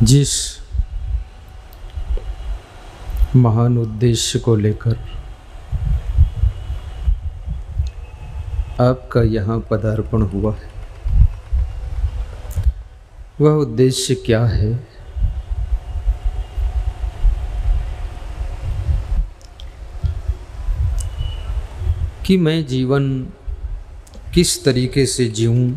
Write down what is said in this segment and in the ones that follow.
जिस महान उद्देश्य को लेकर आपका यहाँ पदार्पण हुआ है, वह उद्देश्य क्या है? कि मैं जीवन किस तरीके से जीऊं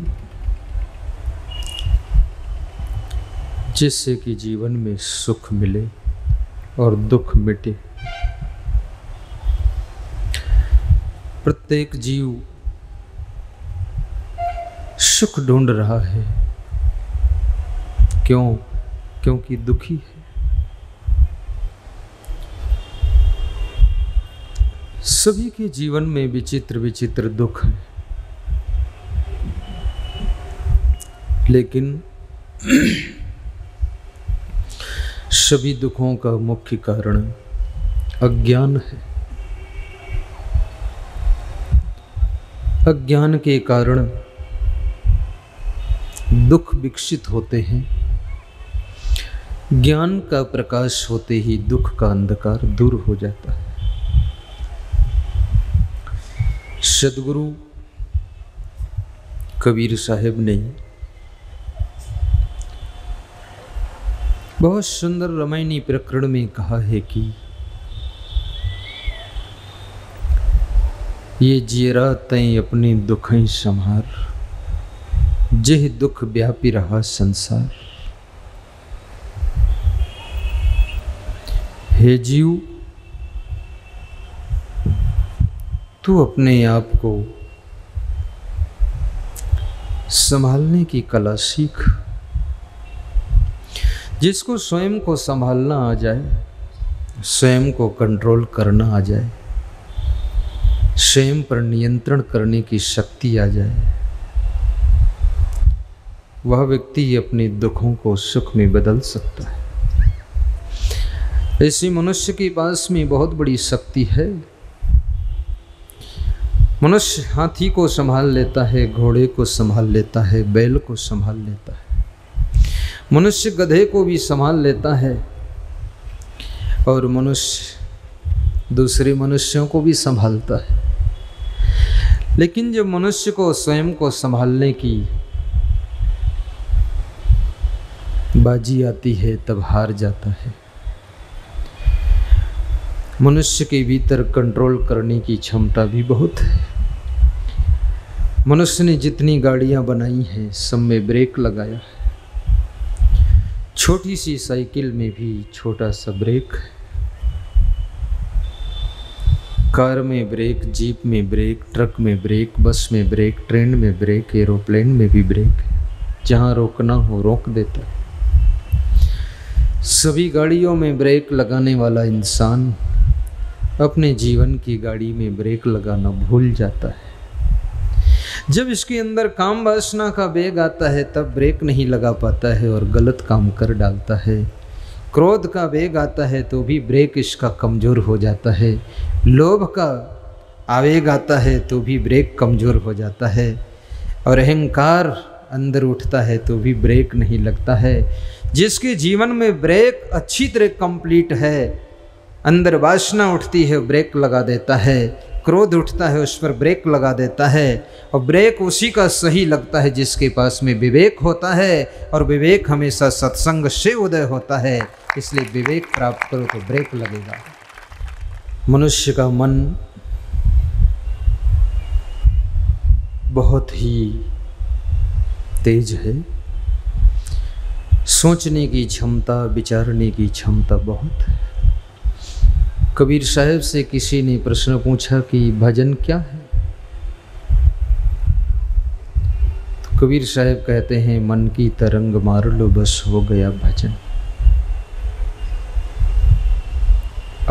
जिससे कि जीवन में सुख मिले और दुख मिटे। प्रत्येक जीव सुख ढूंढ रहा है। क्यों? क्योंकि दुखी है। सभी के जीवन में विचित्र विचित्र दुख है, लेकिन सभी दुखों का मुख्य कारण अज्ञान है। अज्ञान के कारण दुख विकसित होते हैं। ज्ञान का प्रकाश होते ही दुख का अंधकार दूर हो जाता है। सदगुरु कबीर साहब ने बहुत सुंदर रामायणी प्रकरण में कहा है कि ये जियरा तय अपने दुखें संहार, जेह दुख व्यापी रहा संसार। हे जीव, तू अपने आप को संभालने की कला सीख। जिसको स्वयं को संभालना आ जाए, स्वयं को कंट्रोल करना आ जाए, स्वयं पर नियंत्रण करने की शक्ति आ जाए, वह व्यक्ति अपने दुखों को सुख में बदल सकता है। ऐसी मनुष्य के पास में बहुत बड़ी शक्ति है। मनुष्य हाथी को संभाल लेता है, घोड़े को संभाल लेता है, बैल को संभाल लेता है, मनुष्य गधे को भी संभाल लेता है, और मनुष्य दूसरे मनुष्यों को भी संभालता है। लेकिन जब मनुष्य को स्वयं को संभालने की बाजी आती है, तब हार जाता है। मनुष्य के भीतर कंट्रोल करने की क्षमता भी बहुत है। मनुष्य ने जितनी गाड़ियां बनाई हैं, सब में ब्रेक लगाया है। छोटी सी साइकिल में भी छोटा सा ब्रेक है, कार में ब्रेक, जीप में ब्रेक, ट्रक में ब्रेक, बस में ब्रेक, ट्रेन में ब्रेक, एरोप्लेन में भी ब्रेक है। जहाँ रोकना हो रोक देता है। सभी गाड़ियों में ब्रेक लगाने वाला इंसान अपने जीवन की गाड़ी में ब्रेक लगाना भूल जाता है। जब इसके अंदर काम वासना का वेग आता है, तब ब्रेक नहीं लगा पाता है और गलत काम कर डालता है। क्रोध का वेग आता है तो भी ब्रेक इसका कमज़ोर हो जाता है। लोभ का आवेग आता है तो भी ब्रेक कमज़ोर हो जाता है, और अहंकार अंदर उठता है तो भी ब्रेक नहीं लगता है। जिसके जीवन में ब्रेक अच्छी तरह कंप्लीट है, अंदर वासना उठती है ब्रेक लगा देता है, क्रोध उठता है उस पर ब्रेक लगा देता है, और ब्रेक उसी का सही लगता है जिसके पास में विवेक होता है, और विवेक हमेशा सत्संग से उदय होता है। इसलिए विवेक प्राप्त करो तो ब्रेक लगेगा। मनुष्य का मन बहुत ही तेज है। सोचने की क्षमता, विचारने की क्षमता बहुत है। कबीर साहब से किसी ने प्रश्न पूछा कि भजन क्या है? तो कबीर साहब कहते हैं, मन की तरंग मार लो बस हो गया भजन।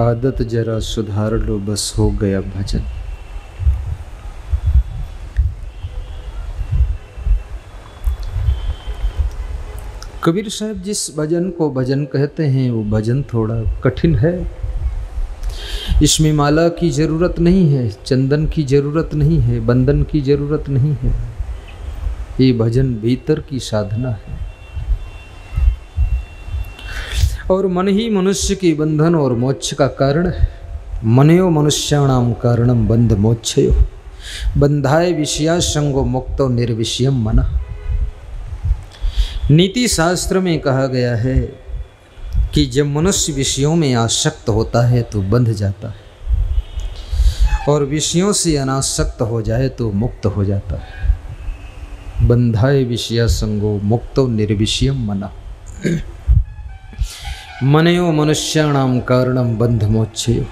आदत जरा सुधार लो बस हो गया भजन। कबीर साहब जिस भजन को भजन कहते हैं, वो भजन थोड़ा कठिन है। इसमें माला की जरूरत नहीं है, चंदन की जरूरत नहीं है, बंधन की जरूरत नहीं है। ये भजन भीतर की साधना है। और मन ही मनुष्य की बंधन और मोक्ष का कारण है। मनयो मनुष्याणाम कारणम बंध मोक्षयो बंधाय विषया संगो मुक्तो निर्विषयम मन। नीति शास्त्र में कहा गया है कि जब मनुष्य विषयों में आसक्त होता है तो बंध जाता है, और विषयों से अनासक्त हो जाए तो मुक्त हो जाता है। बंधाय विषया संगो मुक्तो निर्विषयम मना। मनयो मनुष्याणाम कारणम बंध मोक्षयो।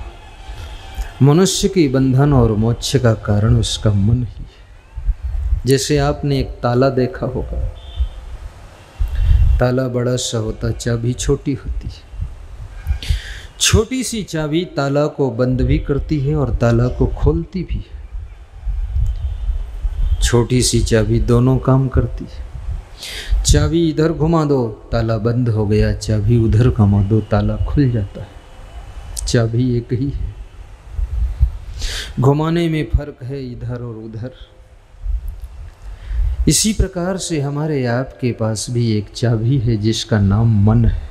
मनुष्य की बंधन और मोक्ष का कारण उसका मन ही है। जैसे आपने एक ताला देखा होगा, ताला बड़ा सा होता, चाबी छोटी होती है। छोटी सी चाबी ताला को बंद भी करती है और ताला को खोलती भी है। छोटी सी चाबी दोनों काम करती है। चाबी इधर घुमा दो ताला बंद हो गया, चाबी उधर घुमा दो ताला खुल जाता है। चाबी एक ही है, घुमाने में फर्क है इधर और उधर। इसी प्रकार से हमारे आपके पास भी एक चाबी है जिसका नाम मन है।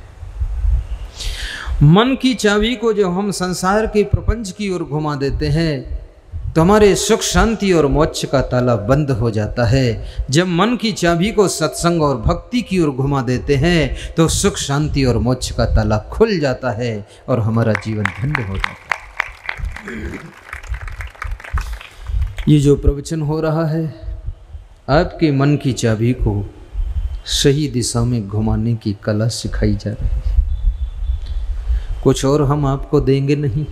मन की चाबी को जब हम संसार के प्रपंच की ओर घुमा देते हैं तो हमारे सुख शांति और मोक्ष का ताला बंद हो जाता है। जब मन की चाबी को सत्संग और भक्ति की ओर घुमा देते हैं तो सुख शांति और मोक्ष का ताला खुल जाता है और हमारा जीवन धन्य हो जाता है। ये जो प्रवचन हो रहा है आपके मन की चाबी को सही दिशा में घुमाने की कला सिखाई जा रही है। कुछ और हम आपको देंगे नहीं,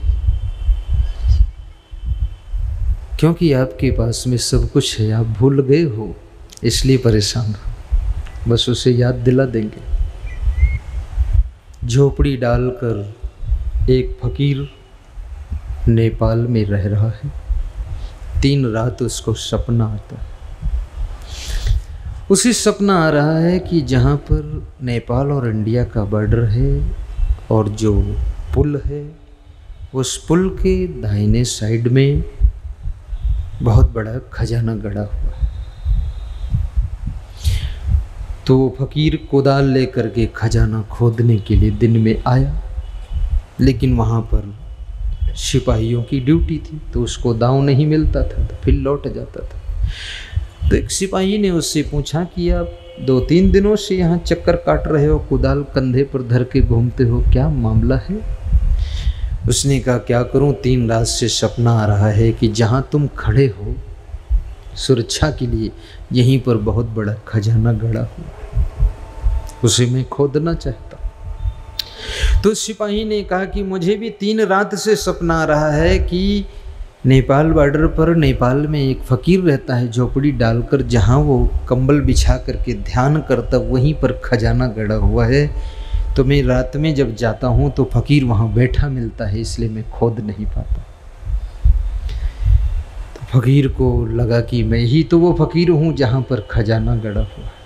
क्योंकि आपके पास में सब कुछ है। आप भूल गए हो इसलिए परेशान हो, बस उसे याद दिला देंगे। झोपड़ी डालकर एक फकीर नेपाल में रह रहा है। 3 रात उसको सपना आता है। उसे सपना आ रहा है कि जहाँ पर नेपाल और इंडिया का बॉर्डर है और जो पुल है उस पुल के दाहिने साइड में बहुत बड़ा खजाना गड़ा हुआ है। तो वो फकीर कोदाल लेकर के खजाना खोदने के लिए दिन में आया, लेकिन वहाँ पर सिपाहियों की ड्यूटी थी तो उसको दांव नहीं मिलता था, तो फिर लौट जाता था। तो एक सिपाही ने उससे पूछा कि आप 2-3 दिनों से यहाँ चक्कर काट रहे हो, कुदाल कंधे पर धर के घूमते हो, क्या मामला है? उसने कहा क्या करूँ, 3 रात से सपना आ रहा है कि जहाँ तुम खड़े हो सुरक्षा के लिए यहीं पर बहुत बड़ा खजाना गड़ा हुआ, उसे मैं खोदना चाहता। तो सिपाही ने कहा कि मुझे भी 3 रात से सपना आ रहा है कि नेपाल बॉर्डर पर नेपाल में एक फकीर रहता है झोपड़ी डालकर, जहाँ वो कंबल बिछा करके ध्यान करता वहीं पर खजाना गड़ा हुआ है। तो मैं रात में जब जाता हूँ तो फकीर वहाँ बैठा मिलता है, इसलिए मैं खोद नहीं पाता। तो फकीर को लगा कि मैं ही तो वो फकीर हूँ जहाँ पर खजाना गड़ा हुआ है।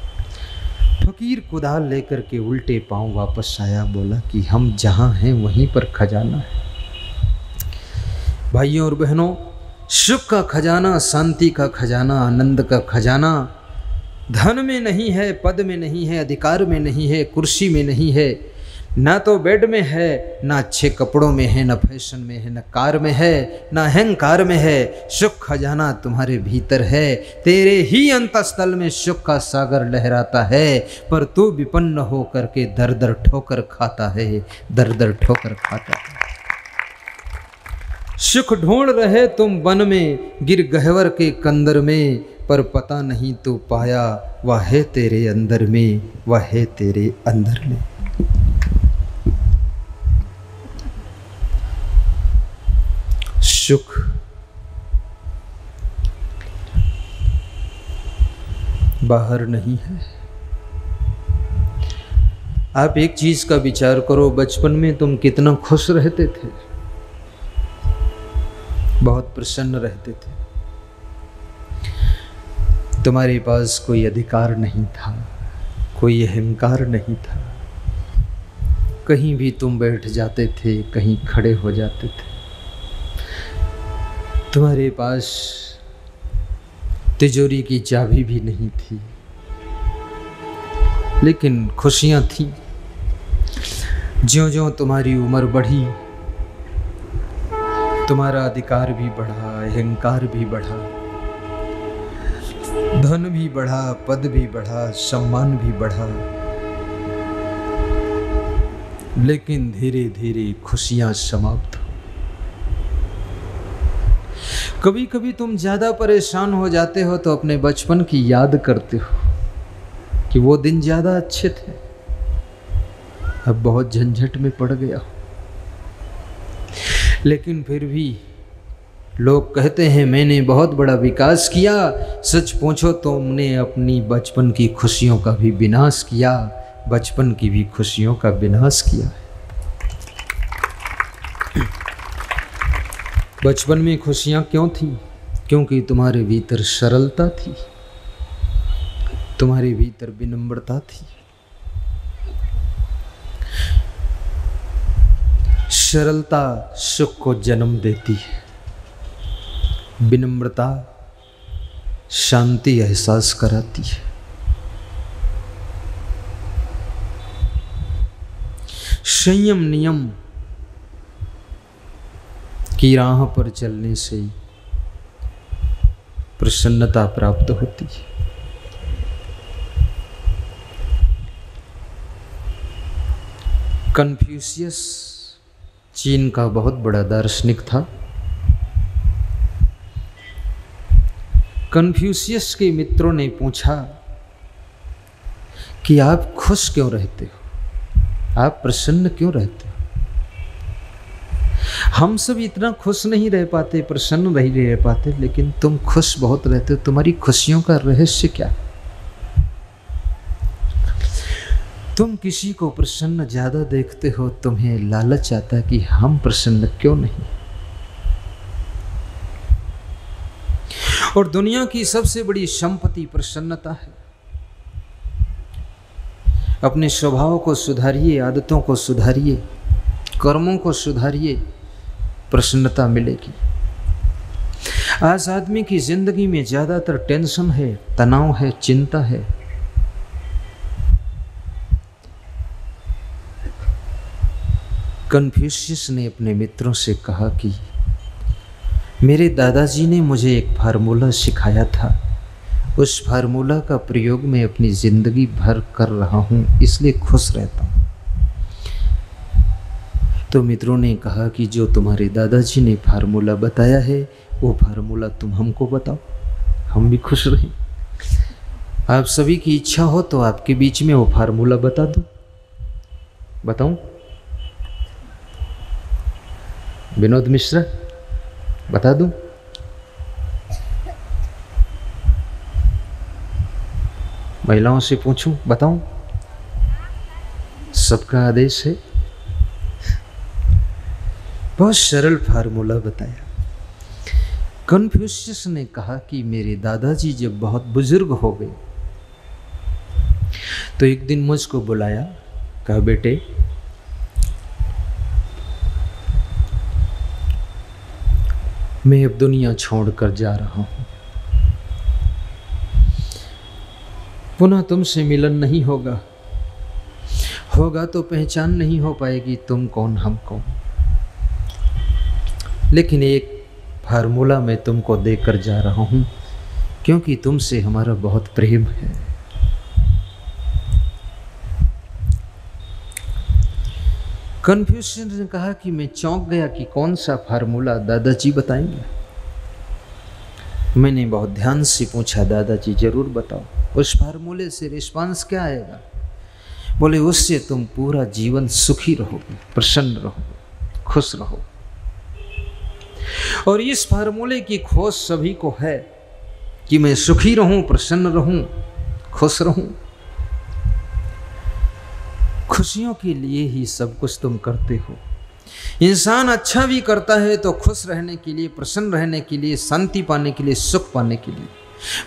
फकीर कुदाल लेकर के उल्टे पांव वापस आया, बोला कि हम जहाँ हैं वहीं पर खजाना है। भाइयों और बहनों, सुख का खजाना, शांति का खजाना, आनंद का खजाना धन में नहीं है, पद में नहीं है, अधिकार में नहीं है, कुर्सी में नहीं है, ना तो बेड में है, ना अच्छे कपड़ों में है, ना फैशन में है, ना कार में है, ना अहंकार में है। सुख खजाना तुम्हारे भीतर है। तेरे ही अंतस्थल में सुख का सागर लहराता है, पर तू विपन्न हो करके दर दर ठोकर खाता है, दर दर ठोकर खाता है। सुख ढूंढ रहे तुम वन में, गिर गहवर के कंदर में, पर पता नहीं तू पाया वह है तेरे अंदर में, वह है तेरे अंदर में। सुख बाहर नहीं है। आप एक चीज का विचार करो, बचपन में तुम कितना खुश रहते थे, बहुत प्रसन्न रहते थे। तुम्हारे पास कोई अधिकार नहीं था, कोई अहंकार नहीं था। कहीं भी तुम बैठ जाते थे, कहीं खड़े हो जाते थे। तुम्हारे पास तिजोरी की चाबी भी नहीं थी, लेकिन खुशियां थी। ज्यों ज्यों तुम्हारी उम्र बढ़ी, तुम्हारा अधिकार भी बढ़ा, अहंकार भी बढ़ा, धन भी बढ़ा, पद भी बढ़ा, सम्मान भी बढ़ा, लेकिन धीरे धीरे खुशियां समाप्त हो। कभी कभी तुम ज्यादा परेशान हो जाते हो तो अपने बचपन की याद करते हो कि वो दिन ज्यादा अच्छे थे, अब बहुत झंझट में पड़ गया। लेकिन फिर भी लोग कहते हैं मैंने बहुत बड़ा विकास किया। सच पूछो तो तुमने अपनी बचपन की खुशियों का भी विनाश किया, बचपन की भी खुशियों का विनाश किया है। बचपन में खुशियां क्यों थी? क्योंकि तुम्हारे भीतर सरलता थी, तुम्हारे भीतर विनम्रता थी। सरलता सुख को जन्म देती है, विनम्रता शांति एहसास कराती है। संयम नियम की राह पर चलने से प्रसन्नता प्राप्त होती है। कन्फ्यूशियस चीन का बहुत बड़ा दार्शनिक था। कन्फ्यूशियस के मित्रों ने पूछा कि आप खुश क्यों रहते हो, आप प्रसन्न क्यों रहते हो? हम सब इतना खुश नहीं रह पाते, प्रसन्न नहीं रह पाते, लेकिन तुम खुश बहुत रहते हो। तुम्हारी खुशियों का रहस्य क्या? तुम किसी को प्रसन्न ज्यादा देखते हो, तुम्हें लालच आता है कि हम प्रसन्न क्यों नहीं। और दुनिया की सबसे बड़ी संपत्ति प्रसन्नता है। अपने स्वभाव को सुधारिए, आदतों को सुधारिए, कर्मों को सुधारिए, प्रसन्नता मिलेगी। आज आदमी की जिंदगी में ज्यादातर टेंशन है, तनाव है, चिंता है। कन्फ्यूशियस ने अपने मित्रों से कहा कि मेरे दादाजी ने मुझे एक फार्मूला सिखाया था, उस फार्मूला का प्रयोग मैं अपनी जिंदगी भर कर रहा हूं, इसलिए खुश रहता हूं। तो मित्रों ने कहा कि जो तुम्हारे दादाजी ने फार्मूला बताया है वो फार्मूला तुम हमको बताओ, हम भी खुश रहें। आप सभी की इच्छा हो तो आपके बीच में वो फार्मूला बता दूं, बताऊं? विनोद मिश्रा बता दूं? महिलाओं से पूछूं, बताऊं? सबका आदेश है। बहुत सरल फार्मूला बताया। कन्फ्यूशियस ने कहा कि मेरे दादाजी जब बहुत बुजुर्ग हो गए तो एक दिन मुझको बुलाया, कहा बेटे मैं अब दुनिया छोड़कर जा रहा हूं, पुनः तुमसे मिलन नहीं होगा, होगा तो पहचान नहीं हो पाएगी तुम कौन हम कौन, लेकिन एक फार्मूला मैं तुमको देकर जा रहा हूं क्योंकि तुमसे हमारा बहुत प्रेम है। कन्फ्यूशियस ने कहा कि मैं चौंक गया कि कौन सा फार्मूला, दादाजी बताएंगे? मैंने बहुत ध्यान से पूछा, दादाजी जरूर बताओ। उस फार्मूले से रिस्पांस क्या आएगा? बोले उससे तुम पूरा जीवन सुखी रहोगे, प्रसन्न रहोगे, खुश रहो। और इस फार्मूले की खोज सभी को है कि मैं सुखी रहूं, प्रसन्न रहूं, खुश रहूं। खुशियों के लिए ही सब कुछ तुम करते हो। इंसान अच्छा भी करता है तो खुश रहने के लिए, प्रसन्न रहने के लिए, शांति पाने के लिए, सुख पाने के लिए।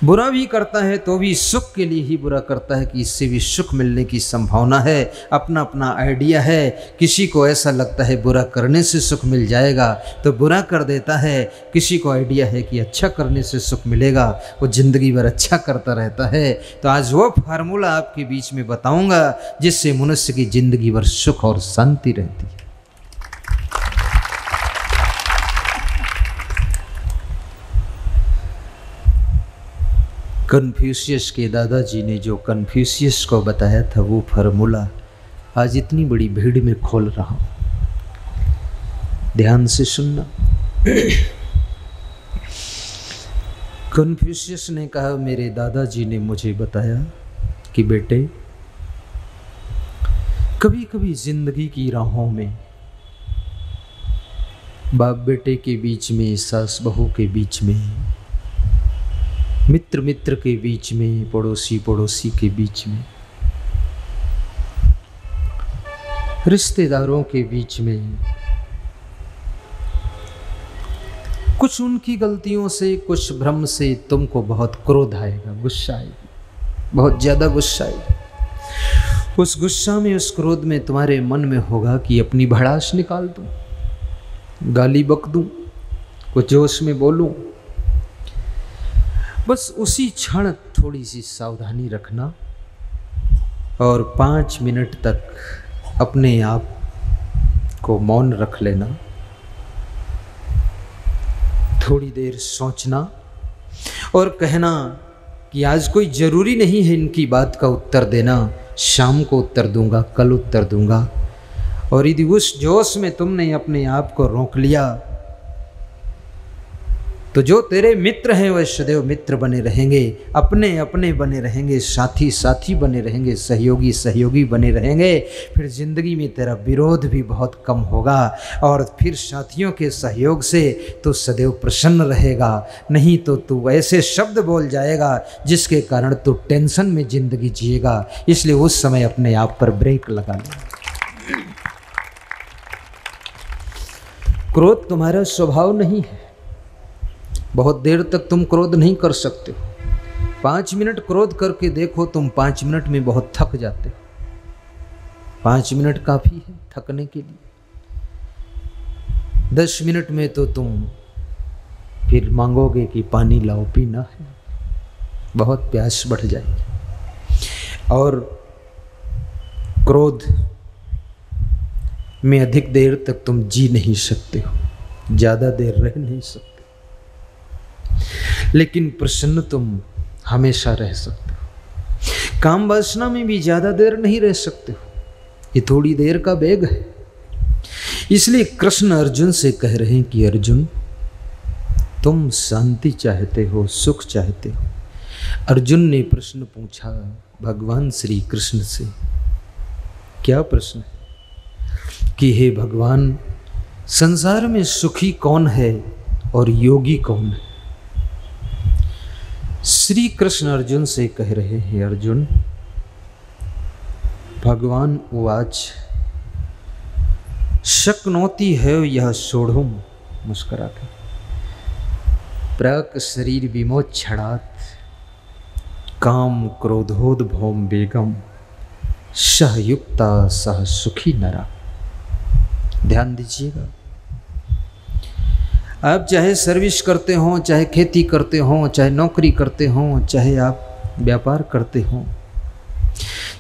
बुरा भी करता है तो भी सुख के लिए ही बुरा करता है कि इससे भी सुख मिलने की संभावना है। अपना अपना आइडिया है। किसी को ऐसा लगता है बुरा करने से सुख मिल जाएगा तो बुरा कर देता है, किसी को आइडिया है कि अच्छा करने से सुख मिलेगा, वो जिंदगी भर अच्छा करता रहता है। तो आज वो फार्मूला आपके बीच में बताऊंगा जिससे मनुष्य की जिंदगी भर सुख और शांति रहती है। कन्फ्यूशियस के दादाजी ने जो कन्फ्यूशियस को बताया था वो फार्मूला आज इतनी बड़ी भीड़ में खोल रहा हूं, ध्यान से सुनना। कन्फ्यूशियस ने कहा, मेरे दादाजी ने मुझे बताया कि बेटे, कभी कभी जिंदगी की राहों में बाप बेटे के बीच में, सास बहू के बीच में, मित्र मित्र के बीच में, पड़ोसी पड़ोसी के बीच में, रिश्तेदारों के बीच में, कुछ उनकी गलतियों से, कुछ भ्रम से तुमको बहुत क्रोध आएगा, गुस्सा आएगा, बहुत ज्यादा गुस्सा आएगा। उस गुस्सा में, उस क्रोध में तुम्हारे मन में होगा कि अपनी भड़ास निकाल दूं, गाली बक दूं, कुछ जोश में बोलूं। बस उसी क्षण थोड़ी सी सावधानी रखना और 5 मिनट तक अपने आप को मौन रख लेना। थोड़ी देर सोचना और कहना कि आज कोई ज़रूरी नहीं है इनकी बात का उत्तर देना, शाम को उत्तर दूंगा, कल उत्तर दूंगा। और यदि उस जोश में तुमने अपने आप को रोक लिया तो जो तेरे मित्र हैं वह सदैव मित्र बने रहेंगे, अपने अपने बने रहेंगे, साथी साथी बने रहेंगे, सहयोगी सहयोगी बने रहेंगे। फिर जिंदगी में तेरा विरोध भी बहुत कम होगा और फिर साथियों के सहयोग से तू सदैव प्रसन्न रहेगा। नहीं तो तू ऐसे शब्द बोल जाएगा जिसके कारण तू टेंशन में जिंदगी जिएगा। इसलिए उस समय अपने आप पर ब्रेक लगा ले। क्रोध तुम्हारा स्वभाव नहीं है, बहुत देर तक तुम क्रोध नहीं कर सकते हो। 5 मिनट क्रोध करके देखो, तुम 5 मिनट में बहुत थक जाते हो। 5 मिनट काफी है थकने के लिए। 10 मिनट में तो तुम फिर मांगोगे कि पानी लाओ, पीना है, बहुत प्यास बढ़ जाएगी। और क्रोध में अधिक देर तक तुम जी नहीं सकते हो, ज्यादा देर रह नहीं सकते। लेकिन प्रसन्न तुम हमेशा रह सकते हो। काम वासना में भी ज्यादा देर नहीं रह सकते हो, ये थोड़ी देर का वेग है। इसलिए कृष्ण अर्जुन से कह रहे हैं कि अर्जुन, तुम शांति चाहते हो, सुख चाहते हो। अर्जुन ने प्रश्न पूछा भगवान श्री कृष्ण से। क्या प्रश्न है? कि हे भगवान, संसार में सुखी कौन है और योगी कौन है? श्री कृष्ण अर्जुन से कह रहे हैं, अर्जुन, भगवान उवाच शक्नोति है यह सोढ़ुम, मुस्कुरा कर, प्राक शरीर विमोक्षणात् काम क्रोधोद्भवम वेगम सहयुक्ता सह सुखी नरा। ध्यान दीजिएगा, आप चाहे सर्विस करते हो, चाहे खेती करते हो, चाहे नौकरी करते हो, चाहे आप व्यापार करते हो,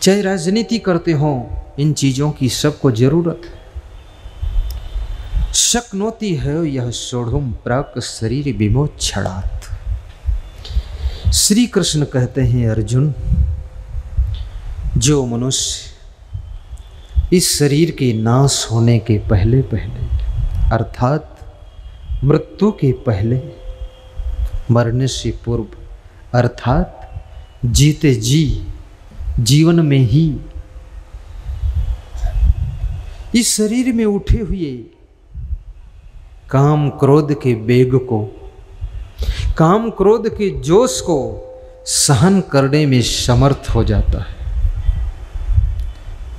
चाहे राजनीति करते हो, इन चीज़ों की सबको जरूरत है। शक्नोति है यह सोढ़ुम प्राक शरीर विमोक्षणात्। श्री कृष्ण कहते हैं, अर्जुन, जो मनुष्य इस शरीर के नाश होने के पहले पहले, अर्थात मृत्यु के पहले, मरने से पूर्व, अर्थात जीते जी जीवन में ही इस शरीर में उठे हुए काम क्रोध के वेग को, काम क्रोध के जोश को सहन करने में समर्थ हो जाता है।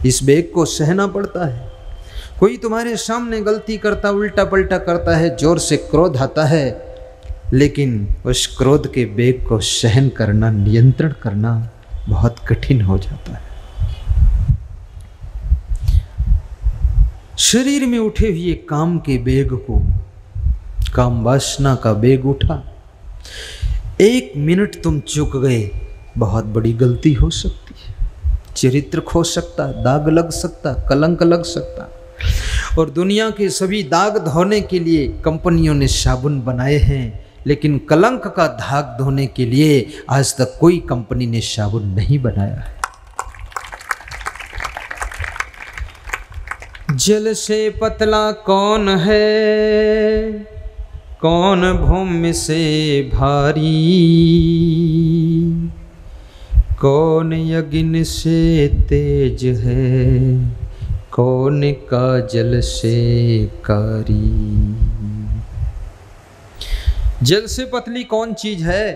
इस वेग को सहना पड़ता है। कोई तुम्हारे सामने गलती करता, उल्टा पलटा करता है, जोर से क्रोध आता है, लेकिन उस क्रोध के वेग को सहन करना, नियंत्रण करना बहुत कठिन हो जाता है। शरीर में उठे हुए काम के वेग को, काम वासना का वेग उठा, 1 मिनट तुम चूक गए, बहुत बड़ी गलती हो सकती है, चरित्र खो सकता, दाग लग सकता, कलंक लग सकता। और दुनिया के सभी दाग धोने के लिए कंपनियों ने साबुन बनाए हैं, लेकिन कलंक का दाग धोने के लिए आज तक कोई कंपनी ने साबुन नहीं बनाया है। जल से पतला कौन है, कौन भूमि से भारी, कौन यज्ञ से तेज है, कौन का जल से कारी। जल से पतली कौन चीज है,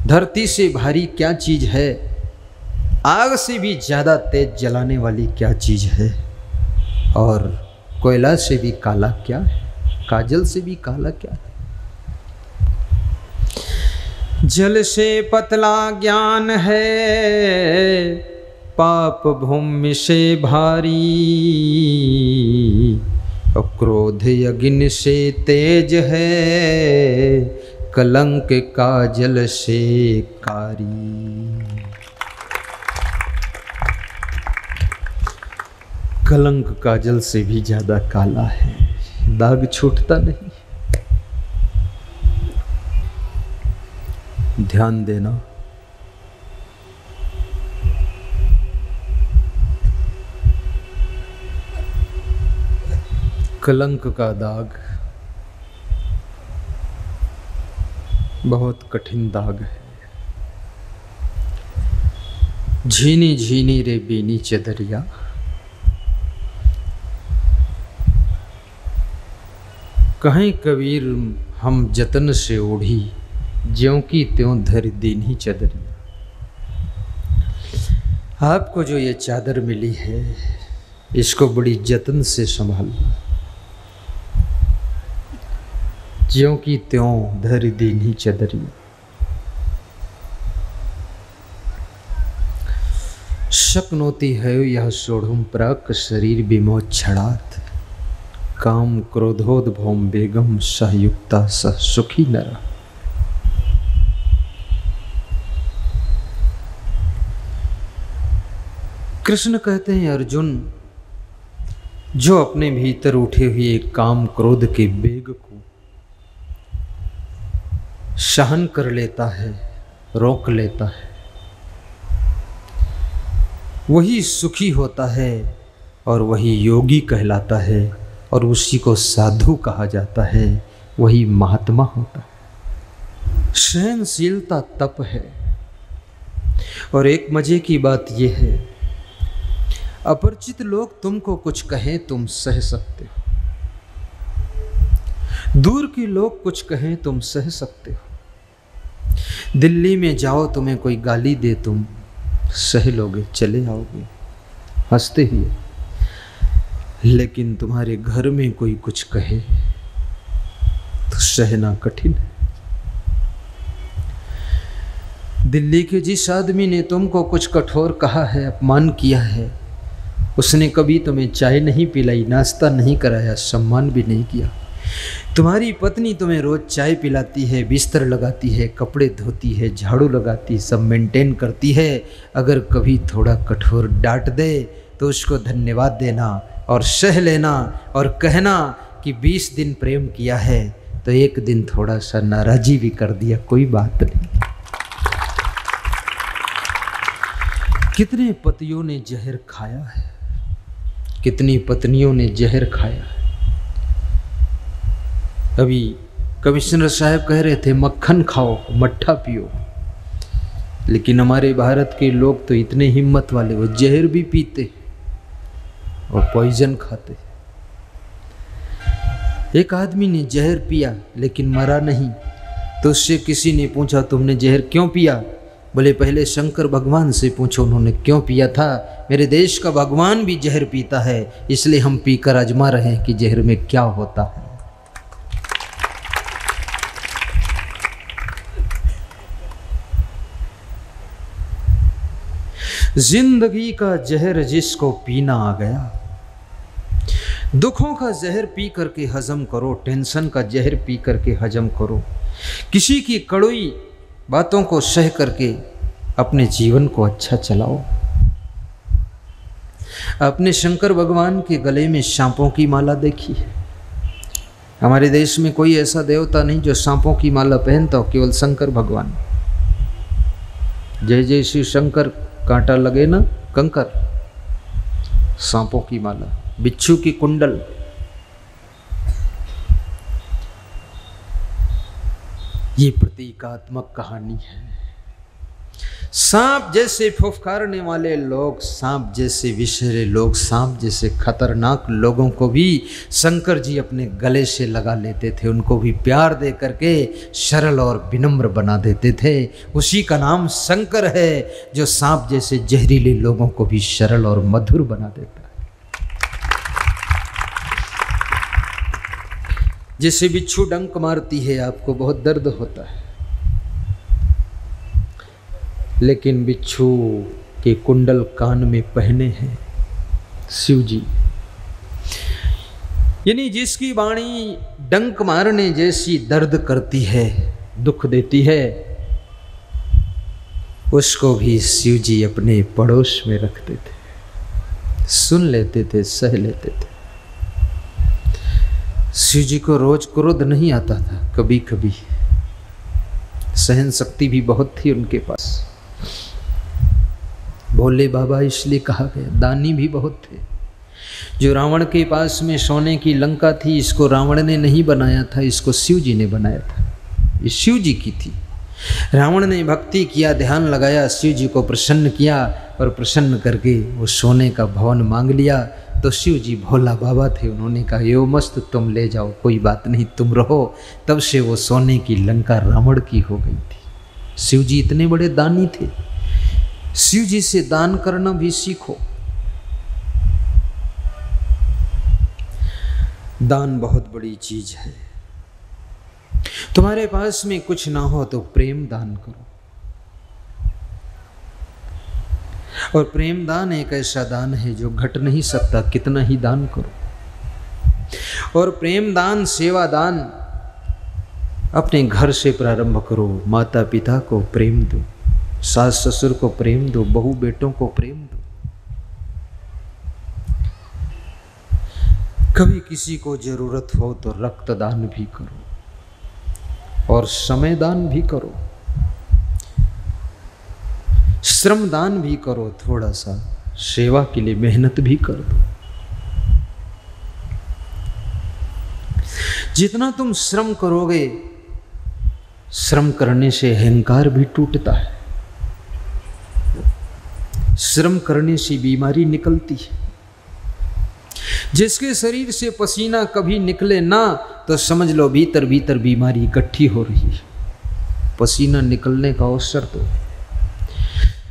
धरती से भारी क्या चीज है, आग से भी ज्यादा तेज जलाने वाली क्या चीज है, और कोयला से भी काला क्या है, काजल से भी काला क्या है। जल से पतला ज्ञान है, पाप भूमि से भारी, और क्रोध यज्ञ से तेज है, कलंक काजल से कारी। कलंक काजल से भी ज्यादा काला है, दाग छूटता नहीं। ध्यान देना, कलंक का दाग बहुत कठिन दाग है। झीनी झीनी रे बीनी चदरिया, कहीं कबीर हम जतन से ओढ़ी, ज्यों की त्यों धर दीनी चदरिया। आपको जो ये चादर मिली है, इसको बड़ी जतन से संभालना, ज्यों की त्यों धर दीनी चदरिया। शकनोती है यह सोढ़ुम प्राक, शरीर विमोच छड़ात, काम क्रोधोद्भवम बेगम सहयुक्ता सह सुखी नर। कृष्ण कहते हैं, अर्जुन, जो अपने भीतर उठे हुए काम क्रोध के वेग को सहन कर लेता है, रोक लेता है, वही सुखी होता है और वही योगी कहलाता है, और उसी को साधु कहा जाता है, वही महात्मा होता है। सहनशीलता तप है। और एक मजे की बात यह है, अपरिचित लोग तुमको कुछ कहें तुम सह सकते हो, दूर के लोग कुछ कहें तुम सह सकते हो। दिल्ली में जाओ, तुम्हें कोई गाली दे, तुम सह लोगे, चले आओगे हंसते हुए। लेकिन तुम्हारे घर में कोई कुछ कहे तो सहना कठिन है। दिल्ली के जिस आदमी ने तुमको कुछ कठोर कहा है, अपमान किया है, उसने कभी तुम्हें चाय नहीं पिलाई, नाश्ता नहीं कराया, सम्मान भी नहीं किया। तुम्हारी पत्नी तुम्हें रोज चाय पिलाती है, बिस्तर लगाती है, कपड़े धोती है, झाड़ू लगाती, सब मेंटेन करती है। अगर कभी थोड़ा कठोर डांट दे तो उसको धन्यवाद देना और सह लेना और कहना कि 20 दिन प्रेम किया है तो एक दिन थोड़ा सा नाराजी भी कर दिया, कोई बात नहीं। कितने पतियों ने जहर खाया है, कितनी पत्नियों ने जहर खाया है। अभी कमिश्नर साहब कह रहे थे मक्खन खाओ, मट्ठा पियो, लेकिन हमारे भारत के लोग तो इतने हिम्मत वाले, वो जहर भी पीते और पॉइजन खाते। एक आदमी ने जहर पिया लेकिन मरा नहीं, तो उससे किसी ने पूछा तुमने जहर क्यों पिया? बोले पहले शंकर भगवान से पूछो उन्होंने क्यों पिया था। मेरे देश का भगवान भी जहर पीता है, इसलिए हम पीकर आजमा रहे हैं कि जहर में क्या होता है। जिंदगी का जहर जिसको पीना आ गया, दुखों का जहर पी करके हजम करो, टेंशन का जहर पी करके हजम करो, किसी की कड़वी बातों को सह करके अपने जीवन को अच्छा चलाओ। अपने शंकर भगवान के गले में सांपों की माला देखी है। हमारे देश में कोई ऐसा देवता नहीं जो सांपों की माला पहनता हो, केवल शंकर भगवान। जय जय श्री शंकर, कांटा लगे ना कंकर, सांपों की माला, बिच्छू की कुंडल। ये प्रतीकात्मक कहानी है। सांप जैसे फुफकारने वाले लोग, सांप जैसे विषैले लोग, सांप जैसे खतरनाक लोगों को भी शंकर जी अपने गले से लगा लेते थे, उनको भी प्यार दे करके सरल और विनम्र बना देते थे। उसी का नाम शंकर है जो सांप जैसे जहरीले लोगों को भी सरल और मधुर बना देता है। जैसे बिच्छू डंक मारती है, आपको बहुत दर्द होता है, लेकिन बिच्छू के कुंडल कान में पहने हैं शिव जी। यानी जिसकी वाणी डंक मारने जैसी दर्द करती है, दुख देती है, उसको भी शिव जी अपने पड़ोस में रखते थे, सुन लेते थे, सह लेते थे। शिव जी को रोज क्रोध नहीं आता था, कभी कभी सहन शक्ति भी बहुत थी उनके पास। भोले बाबा इसलिए कहा गया, दानी भी बहुत थे। जो रावण के पास में सोने की लंका थी, इसको रावण ने नहीं बनाया था, इसको शिव जी ने बनाया था, ये शिव जी की थी। रावण ने भक्ति किया, ध्यान लगाया, शिव जी को प्रसन्न किया और प्रसन्न करके वो सोने का भवन मांग लिया। तो शिव जी भोला बाबा थे, उन्होंने कहा यो मस्त तुम ले जाओ, कोई बात नहीं, तुम रहो। तब से वो सोने की लंका रावण की हो गई थी। शिव जी इतने बड़े दानी थे। शिव जी से दान करना भी सीखो। दान बहुत बड़ी चीज है। तुम्हारे पास में कुछ ना हो तो प्रेम दान करो। और प्रेम दान एक ऐसा दान है जो घट नहीं सकता, कितना ही दान करो। और प्रेम दान, सेवा दान अपने घर से प्रारंभ करो। माता पिता को प्रेम दो, सास ससुर को प्रेम दो, बहू बेटों को प्रेम दो। कभी किसी को जरूरत हो तो रक्तदान भी करो और समय दान भी करो, श्रम दान भी करो, थोड़ा सा सेवा के लिए मेहनत भी कर दो। जितना तुम श्रम करोगे, श्रम करने से अहंकार भी टूटता है, श्रम करने से बीमारी निकलती है। जिसके शरीर से पसीना कभी निकले ना, तो समझ लो भीतर भीतर बीमारी इकट्ठी हो रही है। पसीना निकलने का अवसर दो।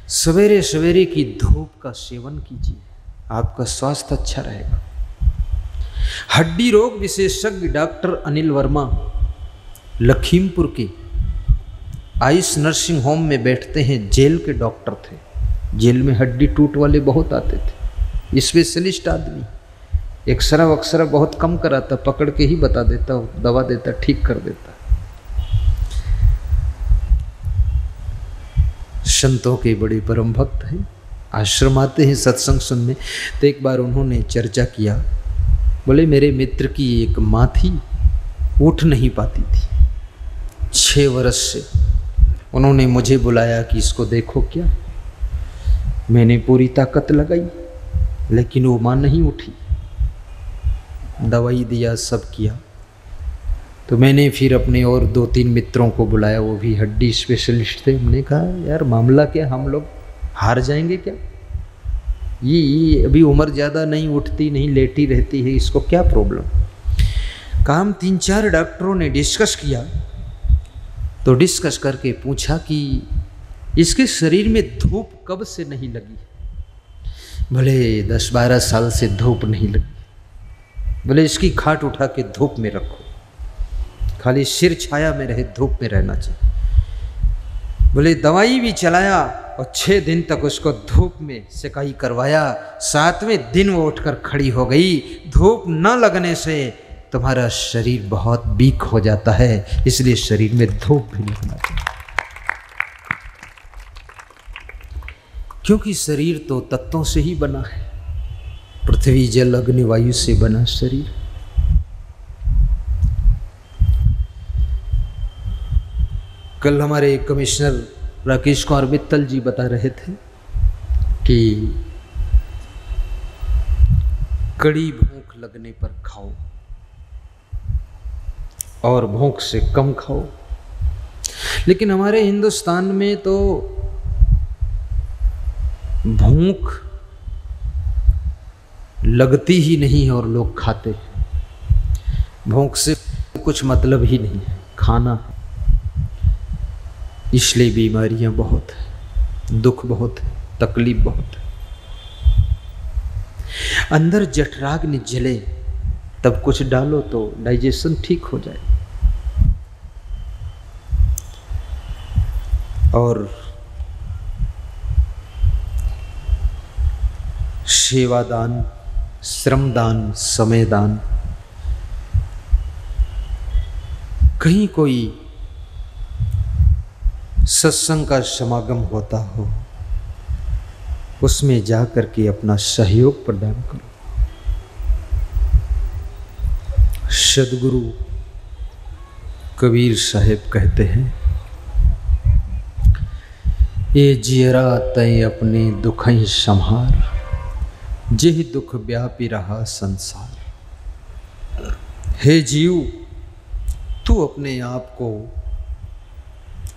सवेरे सवेरे की धूप का सेवन कीजिए, आपका स्वास्थ्य अच्छा रहेगा। हड्डी रोग विशेषज्ञ डॉक्टर अनिल वर्मा लखीमपुर के आयुष नर्सिंग होम में बैठते हैं, जेल के डॉक्टर थे। जेल में हड्डी टूट वाले बहुत आते थे, स्पेशलिस्ट आदमी। एक्सरा वक्सरा बहुत कम कराता, पकड़ के ही बता देता, दवा देता, ठीक कर देता। संतों के बड़े परम भक्त हैं, आश्रम आते हैं सत्संग सुनने। तो एक बार उन्होंने चर्चा किया, बोले मेरे मित्र की एक माँ थी, उठ नहीं पाती थी 6 वर्ष से। उन्होंने मुझे बुलाया कि इसको देखो क्या। मैंने पूरी ताकत लगाई, लेकिन वो माँ नहीं उठी। दवाई दिया, सब किया। तो मैंने फिर अपने और 2-3 मित्रों को बुलाया, वो भी हड्डी स्पेशलिस्ट थे। हमने कहा यार मामला क्या, हम लोग हार जाएंगे क्या? ये अभी उम्र ज़्यादा नहीं, उठती नहीं, लेटी रहती है, इसको क्या प्रॉब्लम? काम 3-4 डॉक्टरों ने डिस्कस किया। तो डिस्कस करके पूछा कि इसके शरीर में धूप कब से नहीं लगी? भले 10-12 साल से धूप नहीं लगी। बोले इसकी खाट उठा के धूप में रखो, खाली सिर छाया में रहे, धूप में रहना चाहिए। बोले दवाई भी चलाया और 6 दिन तक उसको धूप में सिकाई करवाया। 7वें दिन वो उठकर खड़ी हो गई। धूप न लगने से तुम्हारा शरीर बहुत वीक हो जाता है, इसलिए शरीर में धूप भी लगना चाहिए। क्योंकि शरीर तो तत्वों से ही बना है, पृथ्वी जल अग्नि वायु से बना शरीर। कल हमारे कमिश्नर राकेश कुमार मित्तल जी बता रहे थे कि कड़ी भूख लगने पर खाओ और भूख से कम खाओ। लेकिन हमारे हिंदुस्तान में तो भूख लगती ही नहीं है और लोग खाते हैं। भूख से कुछ मतलब ही नहीं है, खाना है। इसलिए बीमारियां बहुत है, दुख बहुत है, तकलीफ बहुत है। अंदर जठराग्नि जले तब कुछ डालो तो डाइजेशन ठीक हो जाए। और सेवादान, श्रमदान, समयदान, कहीं कोई सत्संग का समागम होता हो, उसमें जाकर के अपना सहयोग प्रदान करो। सदगुरु कबीर साहब कहते हैं, ये जियरा तय अपने दुखई संहार, जिह दुख व्यापी रहा संसार। हे जीव, तू अपने आप को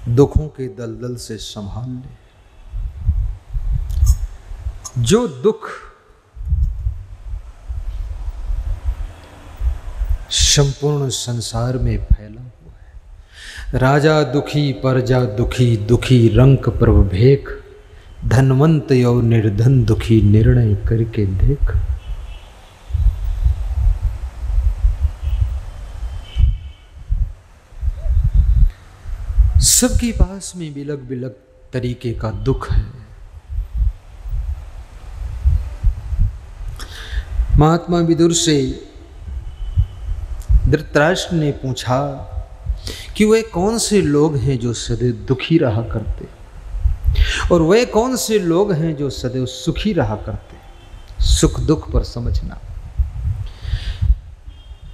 दुखों के दलदल से संभाल ले। जो दुख संपूर्ण संसार में फैला हुआ है, राजा दुखी, प्रजा दुखी, दुखी रंक प्रभ भेख, धनवंत यो निर्धन दुखी, निर्णय करके देख। सबके पास में बिलग बिलग तरीके का दुख है। महात्मा विदुर से धृतराष्ट्र ने पूछा कि वे कौन से लोग हैं जो सदैव दुखी रहा करते, और वे कौन से लोग हैं जो सदैव सुखी रहा करते। सुख दुख पर समझना।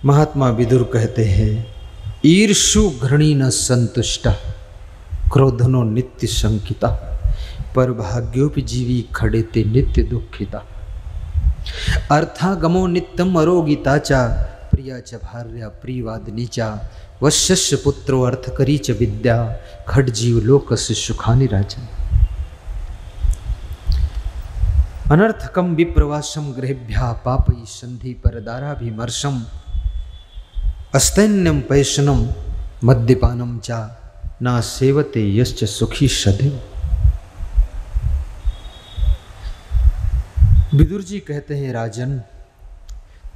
महात्मा विदुर कहते हैं, ईर्षु घृणी न संतुष्टा, क्रोधनो नित्य शंकिता, पर भाग्योपजीवी खड़े ते नित्य दुखिता। अर्थागमो नित्यम अरोगिता चा, प्रिया च भार्या प्रियवादिनी चा, वश्यस्य पुत्रो अर्थकरी च विद्या, खड जीव लोकस्य सुखानि राजन। अनर्थकम विप्रवासम गृहेभ्यः पापई संधि परदाराभिमर्शम, अस्तैन्यम पैशनम मद्यपानम चा, ना सेवते यश्च सुखी सदैव। विदुर जी कहते हैं, राजन,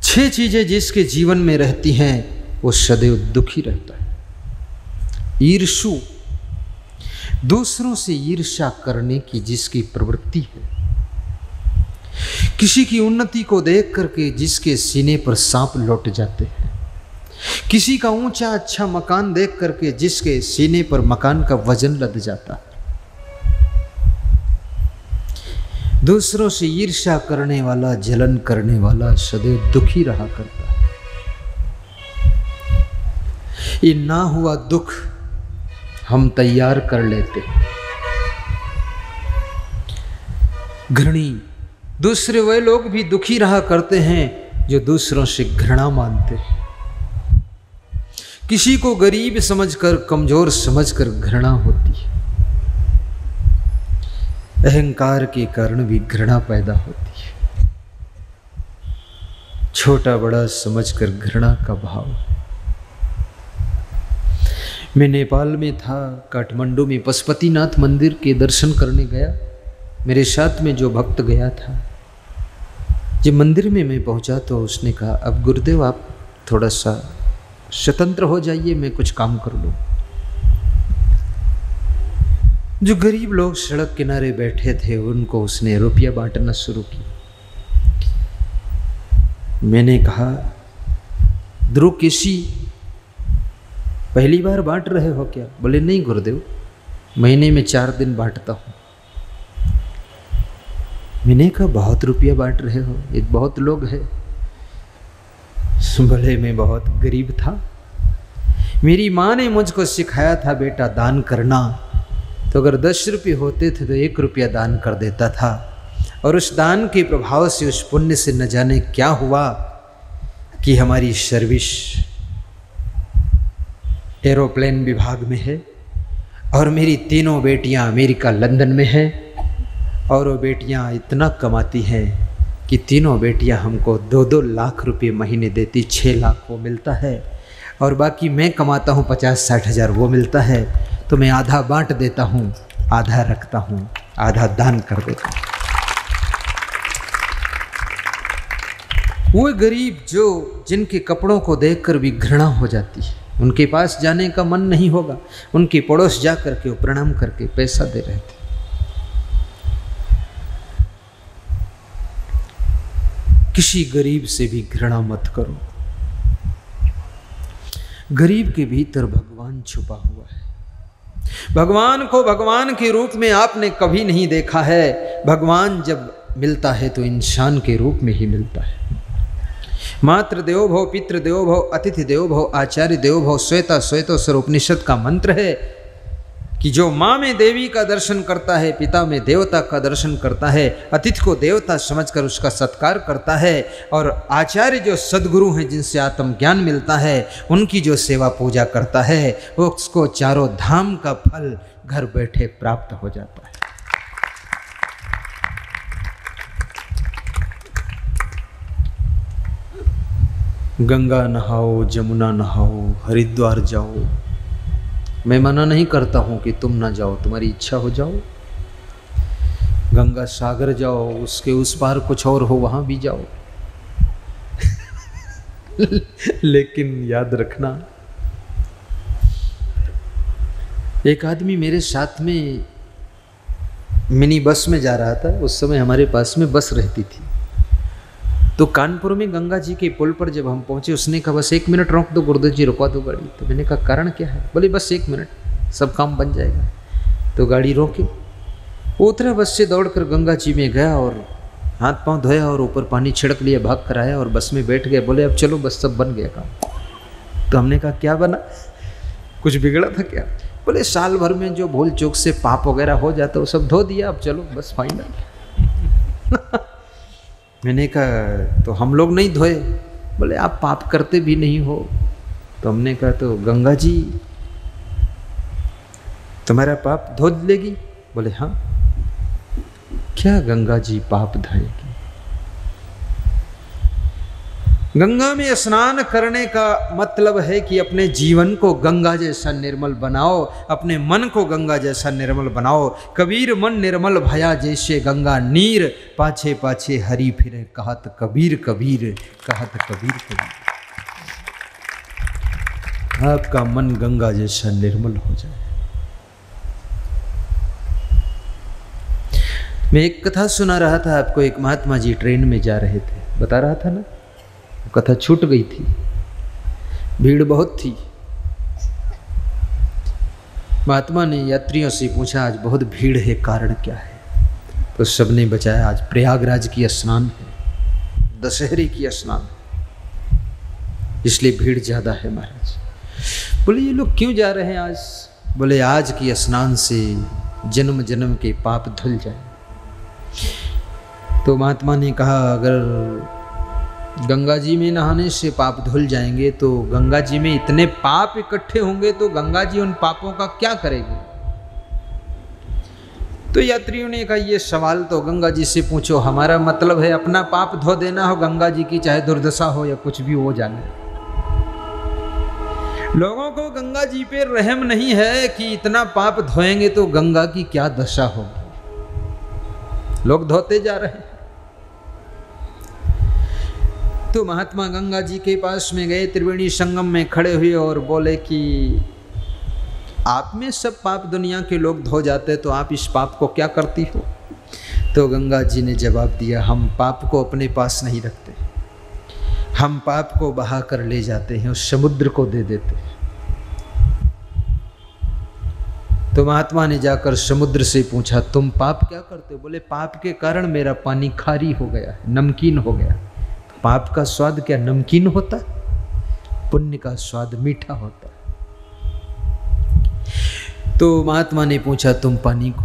6 चीजें जिसके जीवन में रहती हैं वो सदैव दुखी रहता है। ईर्षु, दूसरों से ईर्ष्या करने की जिसकी प्रवृत्ति है, किसी की उन्नति को देख करके जिसके सीने पर सांप लौट जाते हैं, किसी का ऊंचा अच्छा मकान देख करके जिसके सीने पर मकान का वजन लद जाता है। दूसरों से ईर्ष्या करने वाला, जलन करने वाला सदैव दुखी रहा करता है। ये ना हुआ दुख हम तैयार कर लेते। घृणी, दूसरे वे लोग भी दुखी रहा करते हैं जो दूसरों से घृणा मानते हैं। किसी को गरीब समझकर, कमजोर समझकर घृणा होती है। अहंकार के कारण भी घृणा पैदा होती है। छोटा बड़ा समझकर घृणा का भाव। मैं नेपाल में था, काठमांडू में पशुपतिनाथ मंदिर के दर्शन करने गया। मेरे साथ में जो भक्त गया था, जब मंदिर में मैं पहुंचा तो उसने कहा, अब गुरुदेव आप थोड़ा सा स्वतंत्र हो जाइए, मैं कुछ काम कर लूँ। जो गरीब लोग सड़क किनारे बैठे थे उनको उसने रुपया बांटना शुरू किया। मैंने कहा, ध्रुव केसी पहली बार बांट रहे हो क्या? बोले नहीं गुरुदेव, महीने में 4 दिन बांटता हूं। मैंने कहा बहुत रुपया बांट रहे हो, ये बहुत लोग हैं। बोले मैं बहुत गरीब था, मेरी माँ ने मुझको सिखाया था बेटा दान करना, तो अगर 10 रुपये होते थे तो 1 रुपया दान कर देता था, और उस दान के प्रभाव से उस पुण्य से न जाने क्या हुआ कि हमारी सर्विस एरोप्लेन विभाग में है, और मेरी तीनों बेटियां अमेरिका लंदन में हैं, और वो बेटियां इतना कमाती हैं कि तीनों बेटियां हमको 2-2 लाख रुपए महीने देती, 6 लाख वो मिलता है, और बाकी मैं कमाता हूँ 50-60 हज़ार वो मिलता है। तो मैं आधा बांट देता हूँ, आधा रखता हूँ, आधा दान कर देता हूँ। वो गरीब जो जिनके कपड़ों को देखकर भी घृणा हो जाती है, उनके पास जाने का मन नहीं होगा, उनके पड़ोस जा करके वो प्रणाम करके पैसा दे रहे थे। किसी गरीब से भी घृणा मत करो। गरीब के भीतर भगवान छुपा हुआ है। भगवान को भगवान के रूप में आपने कभी नहीं देखा है। भगवान जब मिलता है तो इंसान के रूप में ही मिलता है। मातृ देवो भव, पितृ देवो भव, अतिथि देवो भव, आचार्य देवो भव, श्वेता श्वेतोस्वर उपनिषद का मंत्र है कि जो माँ में देवी का दर्शन करता है, पिता में देवता का दर्शन करता है, अतिथि को देवता समझकर उसका सत्कार करता है, और आचार्य जो सद्गुरु हैं जिनसे आत्मज्ञान मिलता है, उनकी जो सेवा पूजा करता है, वो उसको चारों धाम का फल घर बैठे प्राप्त हो जाता है। गंगा नहाओ, जमुना नहाओ, हरिद्वार जाओ। मैं मना नहीं करता हूं कि तुम ना जाओ, तुम्हारी इच्छा हो जाओ। गंगा सागर जाओ, उसके उस पार कुछ और हो वहां भी जाओ। लेकिन याद रखना, एक आदमी मेरे साथ में मिनी बस में जा रहा था। उस समय हमारे पास में बस रहती थी। तो कानपुर में गंगा जी के पुल पर जब हम पहुंचे, उसने कहा बस 1 मिनट रोक दो गुरुदेव जी, रुकवा दो गाड़ी। तो मैंने कहा कारण क्या है? बोले बस 1 मिनट, सब काम बन जाएगा। तो गाड़ी रोके, वो उतरा बस से, दौड़कर गंगा जी में गया और हाथ पांव धोया और ऊपर पानी छिड़क लिया, भाग कर आया और बस में बैठ गया। बोले अब चलो, बस सब बन गया काम। तो हमने कहा क्या बना, कुछ बिगड़ा था क्या? बोले साल भर में जो भूल चूक से पाप वगैरह हो जाता वो सब धो दिया, अब चलो बस फाइनल। मैंने कहा तो हम लोग नहीं धोए? बोले आप पाप करते भी नहीं हो। तो हमने कहा तो गंगा जी तुम्हारा पाप धो लेगी? बोले हाँ। क्या गंगा जी पाप धोएगी? गंगा में स्नान करने का मतलब है कि अपने जीवन को गंगा जैसा निर्मल बनाओ, अपने मन को गंगा जैसा निर्मल बनाओ। कबीर मन निर्मल भया जैसे गंगा नीर, पाछे पाछे हरि फिरे कहत कबीर कबीर, कहत कबीर कबीर। आपका मन गंगा जैसा निर्मल हो जाए। मैं एक कथा सुना रहा था आपको। एक महात्मा जी ट्रेन में जा रहे थे, बता रहा था ना, कथा छूट गई थी, भीड़ बहुत थी। महात्मा ने यात्रियों से पूछा आज बहुत भीड़ है, कारण क्या है? तो सबने बताया आज प्रयागराज की स्नान है, दशहरे की स्नान है, इसलिए भीड़ ज़्यादा है महाराज। बोले ये लोग क्यों जा रहे हैं आज? बोले आज की स्नान से जन्म जन्म के पाप धुल जाए। तो महात्मा ने कहा अगर गंगा जी में नहाने से पाप धुल जाएंगे तो गंगा जी में इतने पाप इकट्ठे होंगे तो गंगा जी उन पापों का क्या करेगी? तो यात्रियों ने कहा ये सवाल तो गंगा जी से पूछो, हमारा मतलब है अपना पाप धो देना हो गंगा जी की, चाहे दुर्दशा हो या कुछ भी हो जाने। लोगों को गंगा जी पे रहम नहीं है कि इतना पाप धोएंगे तो गंगा की क्या दशा होगी। लोग धोते जा रहे हैं। तो महात्मा गंगा जी के पास में गए, त्रिवेणी संगम में खड़े हुए और बोले कि आप में सब पाप दुनिया के लोग धो जाते, तो आप इस पाप को क्या करती हो? तो गंगा जी ने जवाब दिया, हम पाप को अपने पास नहीं रखते, हम पाप को बहा कर ले जाते हैं और समुद्र को दे देते हैं। तो महात्मा ने जाकर समुद्र से पूछा, तुम पाप क्या करते हो? बोले, पाप के कारण मेरा पानी खारी हो गया है, नमकीन हो गया। तो पाप का स्वाद क्या नमकीन होता? पुण्य का स्वाद मीठा होता। तो महात्मा ने पूछा, तुम पानी को,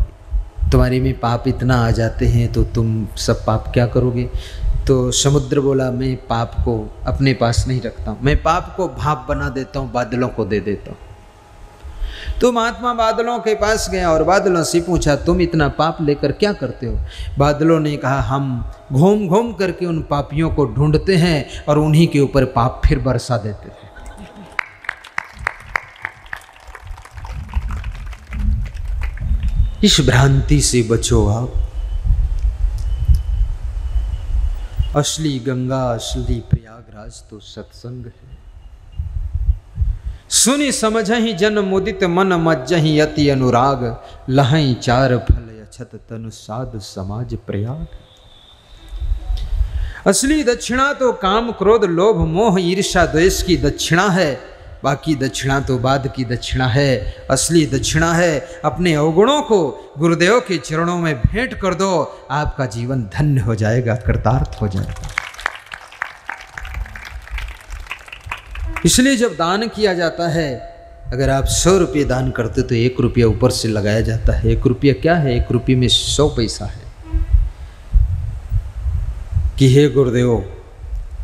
तुम्हारे में पाप इतना आ जाते हैं तो तुम सब पाप क्या करोगे? तो समुद्र बोला, मैं पाप को अपने पास नहीं रखता हूँ, मैं पाप को भाप बना देता हूँ, बादलों को दे देता हूँ। तो महात्मा बादलों के पास गया और बादलों से पूछा, तुम इतना पाप लेकर क्या करते हो? बादलों ने कहा, हम घूम घूम करके उन पापियों को ढूंढते हैं और उन्हीं के ऊपर पाप फिर बरसा देते हैं। इस भ्रांति से बचो आप। असली गंगा, असली प्रयागराज तो सत्संग है। सुनि समझहि जन मुदित मन मज्जहि अति अनुराग, लहई चार फल अछत तनु साध समाज प्रयाग। असली दक्षिणा तो काम क्रोध लोभ मोह ईर्ष्या द्वेष की दक्षिणा है, बाकी दक्षिणा तो बाद की दक्षिणा है। असली दक्षिणा है अपने अवगुणों को गुरुदेव के चरणों में भेंट कर दो, आपका जीवन धन्य हो जाएगा, कृतार्थ हो जाएगा। इसलिए जब दान किया जाता है, अगर आप 100 रुपये दान करते तो 1 रुपया ऊपर से लगाया जाता है। 1 रुपया क्या है? 1 रुपये में 100 पैसा है कि हे गुरुदेव,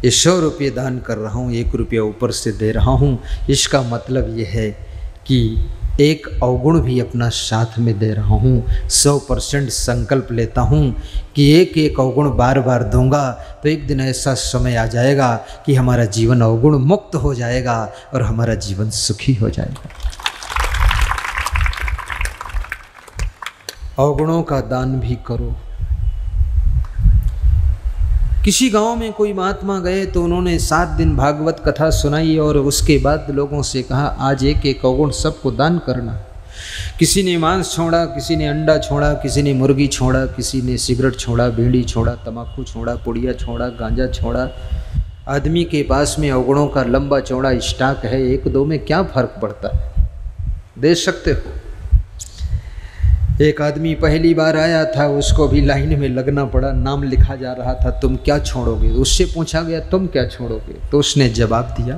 ये 100 रुपये दान कर रहा हूँ, 1 रुपया ऊपर से दे रहा हूँ। इसका मतलब ये है कि एक अवगुण भी अपना साथ में दे रहा हूँ। 100% संकल्प लेता हूँ कि एक एक अवगुण बार बार दूंगा, तो एक दिन ऐसा समय आ जाएगा कि हमारा जीवन अवगुण मुक्त हो जाएगा और हमारा जीवन सुखी हो जाएगा। अवगुणों का दान भी करो। किसी गांव में कोई महात्मा गए तो उन्होंने 7 दिन भागवत कथा सुनाई और उसके बाद लोगों से कहा, आज एक एक अवगुण सबको दान करना। किसी ने मांस छोड़ा, किसी ने अंडा छोड़ा, किसी ने मुर्गी छोड़ा, किसी ने सिगरेट छोड़ा, बीड़ी छोड़ा, तम्बाकू छोड़ा, पुड़िया छोड़ा, गांजा छोड़ा। आदमी के पास में अवगुणों का लंबा चौड़ा स्टॉक है, 1-2 में क्या फर्क पड़ता है, दे सकते हो। एक आदमी पहली बार आया था, उसको भी लाइन में लगना पड़ा, नाम लिखा जा रहा था, तुम क्या छोड़ोगे? उससे पूछा गया, तुम क्या छोड़ोगे? तो उसने जवाब दिया,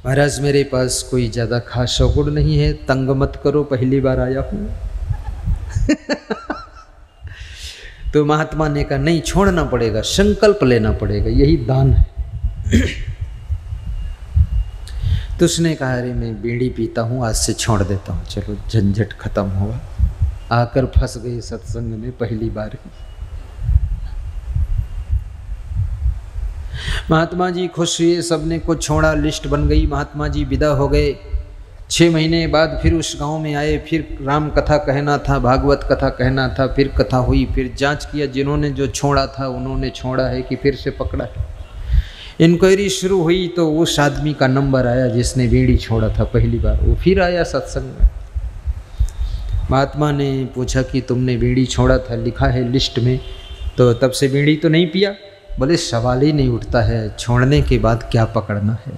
महाराज मेरे पास कोई ज़्यादा खास अवगुण नहीं है, तंग मत करो, पहली बार आया हूँ। तो महात्मा ने कहा, नहीं, छोड़ना पड़ेगा, संकल्प लेना पड़ेगा, यही दान है। तो उसने कहा, अरे मैं बीड़ी पीता हूँ, आज से छोड़ देता हूँ, चलो झंझट खत्म हुआ। आकर फंस गए सत्संग में पहली बार ही। महात्मा जी खुश हुए, सबने कुछ छोड़ा, लिस्ट बन गई, महात्मा जी विदा हो गए। 6 महीने बाद फिर उस गांव में आए, फिर राम कथा कहना था, भागवत कथा कहना था, फिर कथा हुई, फिर जांच किया, जिन्होंने जो छोड़ा था उन्होंने छोड़ा है कि फिर से पकड़ा है। इंक्वायरी शुरू हुई तो उस आदमी का नंबर आया जिसने बीड़ी छोड़ा था पहली बार, वो फिर आया सत्संग में। महात्मा ने पूछा कि तुमने बीड़ी छोड़ा था, लिखा है लिस्ट में, तो तब से बीड़ी तो नहीं पिया? बोले, सवाल ही नहीं उठता है, छोड़ने के बाद क्या पकड़ना है,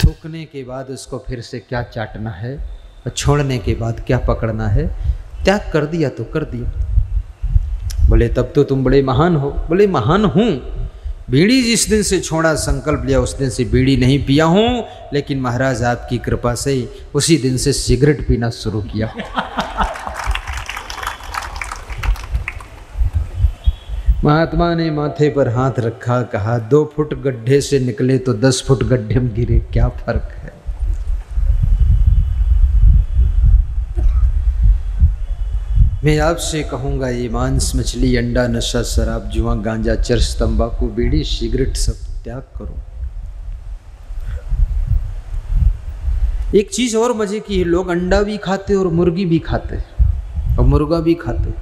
थूकने के बाद उसको फिर से क्या चाटना है, और छोड़ने के बाद क्या पकड़ना है, त्याग कर दिया तो कर दिया। बोले, तब तो तुम बड़े महान हो। बोले, महान हूँ, बीड़ी जिस दिन से छोड़ा, संकल्प लिया, उस दिन से बीड़ी नहीं पिया हूँ, लेकिन महाराज आपकी कृपा से उसी दिन से सिगरेट पीना शुरू किया। महात्मा ने माथे पर हाथ रखा, कहा, 2 फुट गड्ढे से निकले तो 10 फुट गड्ढे में गिरे, क्या फर्क है। मैं आपसे कहूँगा, ये मांस मछली अंडा नशा शराब जुआ गांजा चरस तंबाकू बीड़ी सिगरेट सब त्याग करो। एक चीज और मजे की है, लोग अंडा भी खाते और मुर्गी भी खाते और मुर्गा भी खाते,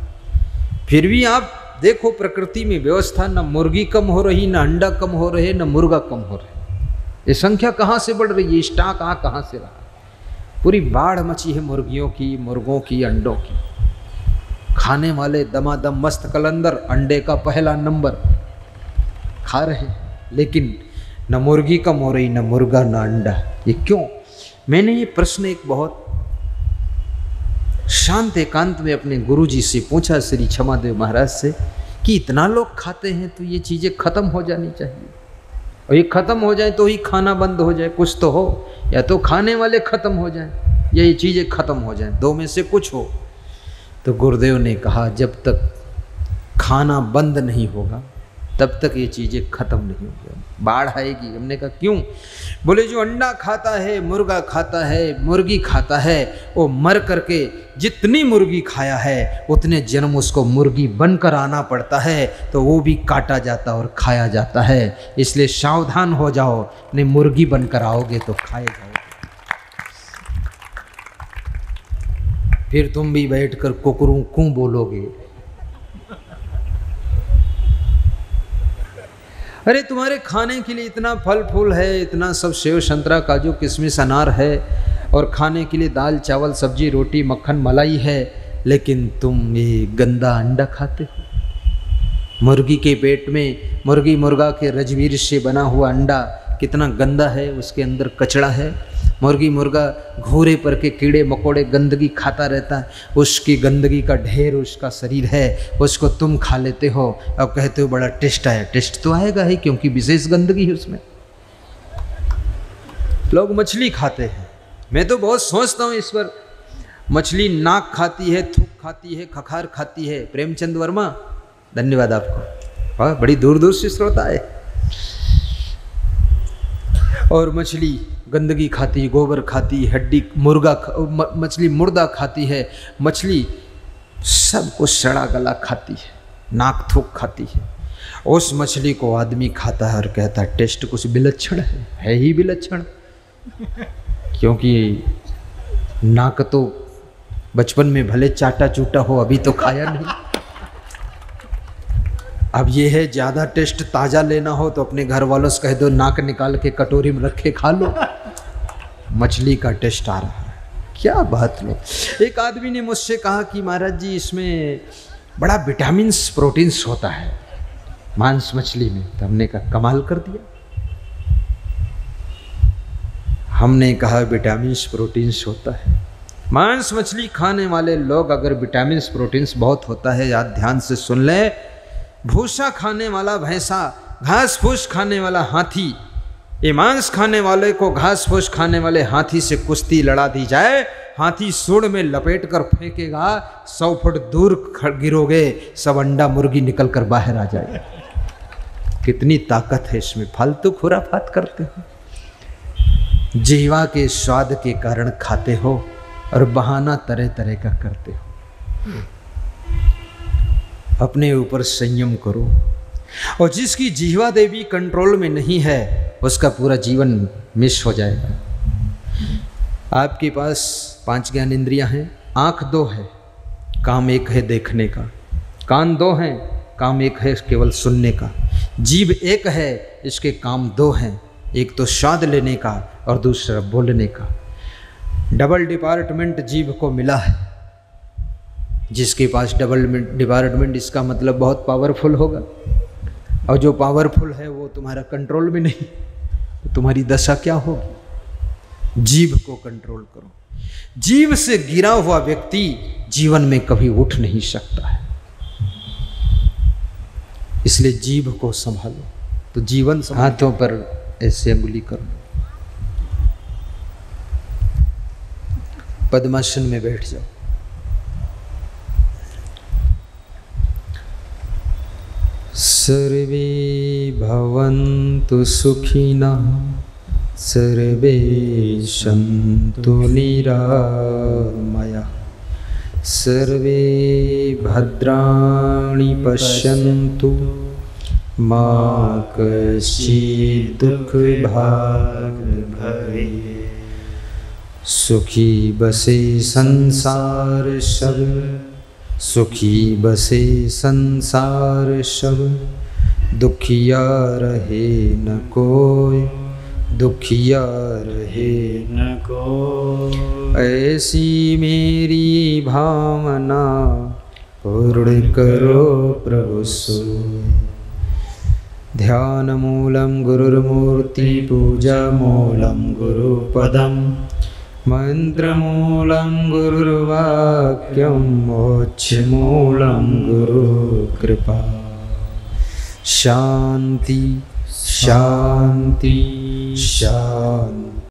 फिर भी आप देखो प्रकृति में व्यवस्था, न मुर्गी कम हो रही, न अंडा कम हो रहे, न मुर्गा कम हो रहे। ये संख्या कहाँ से बढ़ रही है, स्टॉक कहाँ से रहा? पूरी बाढ़ मची है मुर्गियों की, मुर्गों की, अंडों की। खाने वाले दमादम मस्त कलंदर, अंडे का पहला नंबर खा रहे हैं, लेकिन न मुर्गी का मोरई, न मुर्गा, न अंडा। ये क्यों? मैंने ये प्रश्न एक बहुत शांत एकांत में अपने गुरुजी से पूछा, श्री क्षमादेव महाराज से, कि इतना लोग खाते हैं तो ये चीज़ें खत्म हो जानी चाहिए, और ये खत्म हो जाए तो ही खाना बंद हो जाए। कुछ तो हो, या तो खाने वाले खत्म हो जाएं या ये चीज़ें खत्म हो जाएं, दो में से कुछ हो। तो गुरुदेव ने कहा, जब तक खाना बंद नहीं होगा तब तक ये चीज़ें खत्म नहीं होगी, बाढ़ आएगी। हमने कहा क्यों? बोले जो अंडा खाता है, मुर्गा खाता है, मुर्गी खाता है, वो मर करके जितनी मुर्गी खाया है उतने जन्म उसको मुर्गी बनकर आना पड़ता है, तो वो भी काटा जाता और खाया जाता है। इसलिए सावधान हो जाओ, नहीं मुर्गी बनकर आओगे तो खाए जाओगे। फिर तुम भी बैठकर कुकरू कूं बोलोगे। अरे तुम्हारे खाने के लिए इतना फल फूल है, इतना सब सेव संतरा काजू किशमिश अनार है, और खाने के लिए दाल चावल सब्जी रोटी मक्खन मलाई है, लेकिन तुम ये गंदा अंडा खाते हो। मुर्गी के पेट में, मुर्गी मुर्गा के रजवीर से बना हुआ अंडा कितना गंदा है, उसके अंदर कचड़ा है। मुर्गी मुर्गा घूरे पर के कीड़े मकोड़े गंदगी खाता रहता है, उसकी गंदगी का ढेर उसका शरीर है, उसको तुम खा लेते हो और कहते हो बड़ा टेस्ट आया। टेस्ट तो आएगा ही, क्योंकि विशेष गंदगी है उसमें। लोग मछली खाते हैं, मैं तो बहुत सोचता हूँ इस पर। मछली नाक खाती है, थूक खाती है, खखार खाती है। प्रेमचंद वर्मा, धन्यवाद आपको, वाह बड़ी दूर दूर से श्रोता है। और मछली गंदगी खाती, गोबर खाती, हड्डी, मुर्गा मछली मुर्दा खाती है, मछली सब कुछ सड़ा गला खाती है, नाक थूक खाती है। उस मछली को आदमी खाता है और कहता है टेस्ट कुछ विलक्षण है ही विलक्षण। क्योंकि नाक तो बचपन में भले चाटा चूटा हो, अभी तो खाया नहीं। अब ये है ज़्यादा टेस्ट ताज़ा लेना हो तो अपने घर वालों से कह दो नाक निकाल के कटोरी में रख के खा लो, मछली का टेस्ट आ रहा है। क्या बात लो। एक आदमी ने मुझसे कहा कि महाराज जी इसमें बड़ा विटामिन्स प्रोटीन्स होता है मांस मछली में। तो हमने कहा कमाल कर दिया। हमने कहा विटामिन्स प्रोटीन्स होता है। मांस मछली खाने वाले लोग अगर विटामिन्स प्रोटीन्स बहुत होता है, याद ध्यान से सुन ले, भूसा खाने वाला भैंसा, घास फूस खाने वाला हाथी, ये मांस खाने वाले को घास फूस खाने वाले हाथी से कुश्ती लड़ा दी जाए, हाथी सूंड में लपेट कर फेंकेगा, 100 फुट दूर गिरोगे, सब अंडा मुर्गी निकल कर बाहर आ जाएगा। कितनी ताकत है इसमें, फालतू खुराफात करते हो। जीवा के स्वाद के कारण खाते हो और बहाना तरह तरह का करते हो। अपने ऊपर संयम करो। और जिसकी जीवा देवी कंट्रोल में नहीं है उसका पूरा जीवन मिस हो जाएगा। आपके पास 5 ज्ञान इंद्रियां हैं, आँख 2 है, काम 1 है देखने का, कान 2 हैं, काम 1 है केवल सुनने का, जीभ 1 है, इसके काम 2 हैं, एक तो स्वाद लेने का और दूसरा बोलने का। डबल डिपार्टमेंट जीभ को मिला है। जिसके पास डबल डिपार्टमेंट, इसका मतलब बहुत पावरफुल होगा, और जो पावरफुल है वो तुम्हारा कंट्रोल में नहीं, तो तुम्हारी दशा क्या होगी। जीभ को कंट्रोल करो। जीभ से गिरा हुआ व्यक्ति जीवन में कभी उठ नहीं सकता है, इसलिए जीभ को संभालो। तो जीवन हाथों पर ऐसे अंगुली करो, पद्मासन में बैठ जाओ। सर्वे भवन्तु सुखिनः, सर्वे सन्तु निरामयाः, सर्वे भद्राणि पश्यन्तु, मा कश्चित् दुःखभाग् भवेत्। सुखी बसे संसार सब, सुखी बसे संसार सब, दुखिया रहे न कोई, दुखिया रहे न को। ऐसी मेरी भावना पूर्ण करो प्रभु सोई। ध्यान मूलम गुरुर्मूर्ति पूजा मूलम गुरुपदम मंत्र मूलम गुरुर्वाक्यम मोक्ष मूलम गुरु कृपा। शांति शांति शांति।